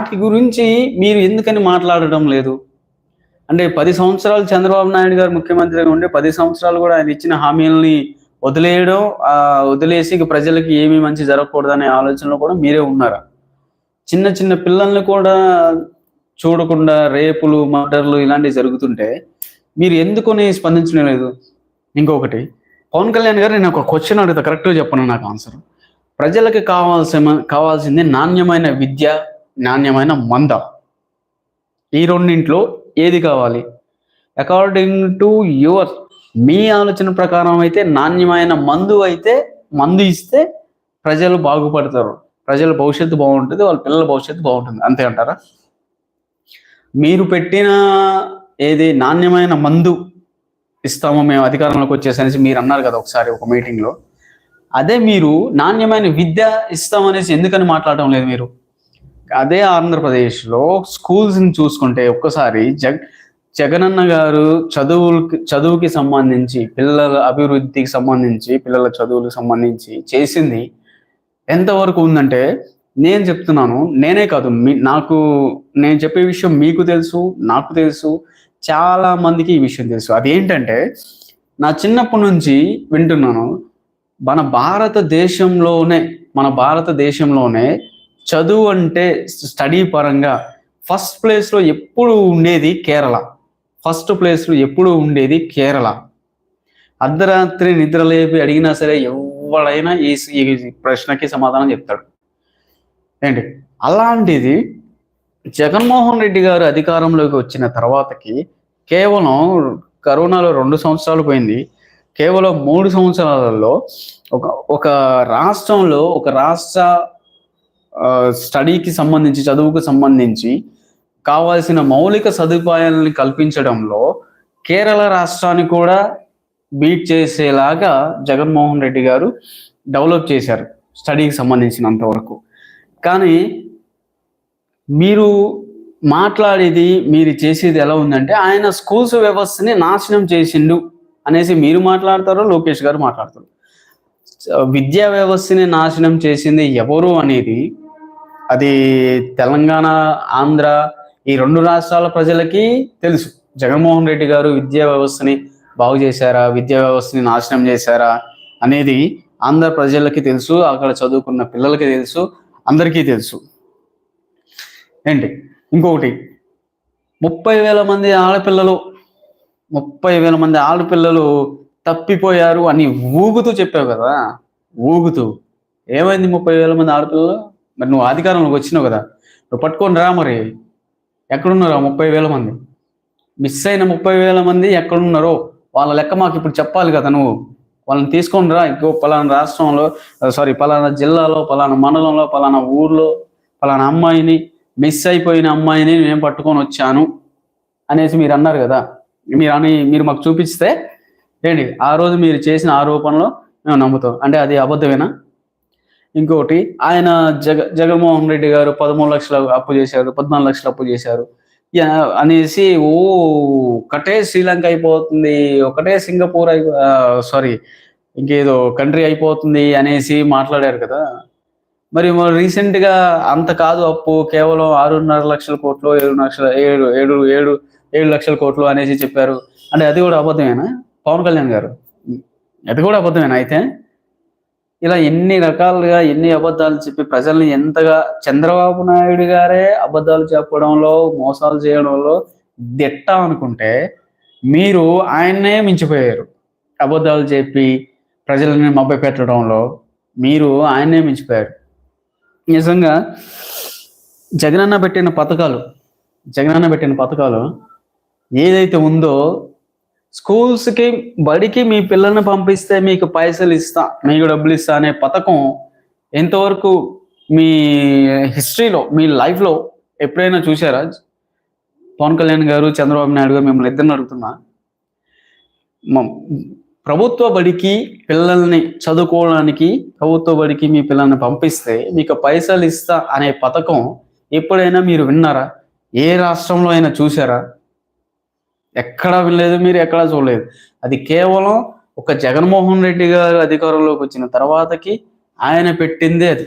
వాటి గురించి మీరు ఎందుకని మాట్లాడడం లేదు? అంటే 10 సంవత్సరాలు చంద్రబాబు నాయుడు గారు ముఖ్యమంత్రిగా ఉండి 10 సంవత్సరాలు కూడా ఆయన ఇచ్చిన హామీలని వదిలేయడం, వదిలేసి ఇక ప్రజలకి ఏమీ మంచి జరగకూడదనే ఆలోచనలో కూడా మీరే ఉన్నారా? చిన్న చిన్న పిల్లల్ని కూడా చూడకుండా రేపులు, మర్డర్‌లు ఇలాంటివి జరుగుతుంటే మీరు ఎందుకని స్పందించడం లేదు? ఇంకొకటి, పవన్ కళ్యాణ్ గారు, నేను ఒక క్వెషన్ అడుగుతా, కరెక్ట్‌గా చెప్పండి నాకు ఆన్సర్. ప్రజలకి కావాల్సింది నాణ్యమైన విద్య, నాణ్యమైన మంద. ఈ రెండింట్లో ఏది కావాలి? అకార్డింగ్ టు మీ ఆలోచన ప్రకారం అయితే నాణ్యమైన మందు ఇస్తే ప్రజలు బాగుపడతారు, ప్రజల భవిష్యత్తు బాగుంటుంది, వాళ్ళ పిల్లల భవిష్యత్తు బాగుంటుంది, అంతే అంటారా? మీరు పెట్టిన ఏది నాణ్యమైన మందు ఇస్తామో మేము అధికారంలోకి వచ్చేసనేసి మీరు అన్నారు కదా ఒకసారి ఒక మీటింగ్లో. అదే మీరు నాణ్యమైన విద్య ఇస్తామనేసి ఎందుకని మాట్లాడటం లేదు మీరు? అదే ఆంధ్రప్రదేశ్లో స్కూల్స్ని చూసుకుంటే ఒక్కసారి జగనన్న గారు చదువుకి సంబంధించి, పిల్లల అభివృద్ధికి సంబంధించి, పిల్లల చదువులకు సంబంధించి చేసింది ఎంతవరకు ఉందంటే, నేను చెప్తున్నాను, నేనే కాదు, నేను చెప్పే విషయం మీకు తెలుసు, నాకు తెలుసు, చాలా మందికి ఈ విషయం తెలుసు. అదేంటంటే, నా చిన్నప్పటి నుంచి వింటున్నాను, మన భారతదేశంలోనే చదువు అంటే స్టడీ పరంగా ఫస్ట్ ప్లేస్లో ఎప్పుడు ఉండేది కేరళ. అర్ధరాత్రి నిద్రలేపి అడిగినా సరే ఎవడైనా ఈ ప్రశ్నకి సమాధానం చెప్తాడు. ఏంటి అలాంటిది జగన్మోహన్ రెడ్డి గారు అధికారంలోకి వచ్చిన తర్వాతకి కేవలం కరోనాలో 2 సంవత్సరాలు పోయింది, కేవలం 3 సంవత్సరాలలో ఒక రాష్ట్రంలో ఒక రాష్ట్ర స్టడీకి సంబంధించి, చదువుకు సంబంధించి కావాల్సిన మౌలిక సదుపాయాలను కల్పించడంలో కేరళ రాష్ట్రాన్ని కూడా బీట్ చేసేలాగా జగన్మోహన్ రెడ్డి గారు డెవలప్ చేశారు స్టడీకి సంబంధించినంత వరకు. కానీ మీరు మాట్లాడేది, మీరు చేసేది ఎలా ఉందంటే, ఆయన స్కూల్స్ వ్యవస్థని నాశనం చేసిండు అనేసి మీరు మాట్లాడతారు, లోకేష్ గారు మాట్లాడతారు. విద్యా వ్యవస్థని నాశనం చేసింది ఎవరు అనేది అది తెలంగాణ, ఆంధ్ర ఈ 2 రాష్ట్రాల ప్రజలకి తెలుసు. జగన్మోహన్ రెడ్డి గారు విద్యా వ్యవస్థని బాగు చేశారా, విద్యా వ్యవస్థని నాశనం చేశారా అనేది ఆంధ్ర ప్రజలకి తెలుసు, అక్కడ చదువుకున్న పిల్లలకి తెలుసు, అందరికీ తెలుసు. ఏంటి ఇంకొకటి, 30,000 మంది ఆడపిల్లలు తప్పిపోయారు అని ఊగుతూ చెప్పావు కదా. ఏమైంది 30,000 మంది ఆడపిల్లలు? మరి నువ్వు అధికారంలోకి వచ్చినావు కదా, నువ్వు పట్టుకొని రా. మరి ఎక్కడున్నారా 30,000 మంది? మిస్ అయిన 30,000 మంది ఎక్కడున్నారో వాళ్ళ లెక్క మాకు ఇప్పుడు చెప్పాలి కదా. నువ్వు వాళ్ళని తీసుకొని రా. ఇంకో పలానా రాష్ట్రంలో, పలానా జిల్లాలో, పలానా మండలంలో, పలానా ఊర్లో పలానా అమ్మాయిని, మిస్ అయిపోయిన అమ్మాయిని నేను పట్టుకొని వచ్చాను అనేసి మీరు అన్నారు కదా. మీరు మాకు చూపిస్తే ఏంటి, ఆ రోజు మీరు చేసిన ఆరోపణలో మేము నమ్ముతాం అంటే అది అబద్ధమేనా? ఇంకొకటి, ఆయన జగన్మోహన్ రెడ్డి గారు 13 లక్షలు అప్పు చేశారు, 14 లక్షలు అప్పు చేశారు అనేసి ఒకటే శ్రీలంక అయిపోతుంది, ఒకటే సింగపూర్ ఇంకేదో కంట్రీ అయిపోతుంది అనేసి మాట్లాడారు కదా. మరి రీసెంట్గా అంత కాదు అప్పు, కేవలం 6.5 లక్షల కోట్లు, 7 లక్షల కోట్లు అనేసి చెప్పారు. అంటే అది కూడా అబద్ధమేనా పవన్ కళ్యాణ్ గారు? అది కూడా అబద్ధమేనా? అయితే ఇలా ఎన్ని రకాలుగా ఎన్ని అబద్ధాలు చెప్పి ప్రజల్ని ఎంతగా, చంద్రబాబు నాయుడు గారే అబద్ధాలు చెప్పడంలో, మోసాలు చేయడంలో దిట్ట అనుకుంటే, మీరు ఆయన్నే మించిపోయారు. అబద్ధాలు చెప్పి ప్రజలని మభ్యపెట్టడంలో మీరు ఆయన్నే మించిపోయారు. నిజంగా జగనన్న పెట్టిన పథకాలు ఏదైతే ఉందో, స్కూల్స్కి, బడికి మీ పిల్లల్ని పంపిస్తే మీకు పైసలు ఇస్తా, మీకు డబ్బులు ఇస్తా అనే పథకం ఎంతవరకు మీ హిస్టరీలో, మీ లైఫ్లో ఎప్పుడైనా చూసారా? పవన్ కళ్యాణ్ గారు, చంద్రబాబు నాయుడు గారు, మిమ్మల్ని ఇద్దరిని అడుగుతున్నా, ప్రభుత్వ బడికి పిల్లల్ని చదువుకోవడానికి, ప్రభుత్వ బడికి మీ పిల్లల్ని పంపిస్తే మీకు పైసలు ఇస్తా అనే పథకం ఎప్పుడైనా మీరు విన్నారా? ఏ రాష్ట్రంలో అయినా చూసారా? ఎక్కడా వినలేదు, మీరు ఎక్కడా చూడలేదు. అది కేవలం ఒక జగన్మోహన్ రెడ్డి గారు అధికారంలోకి వచ్చిన తర్వాతకి ఆయన పెట్టిందే అది.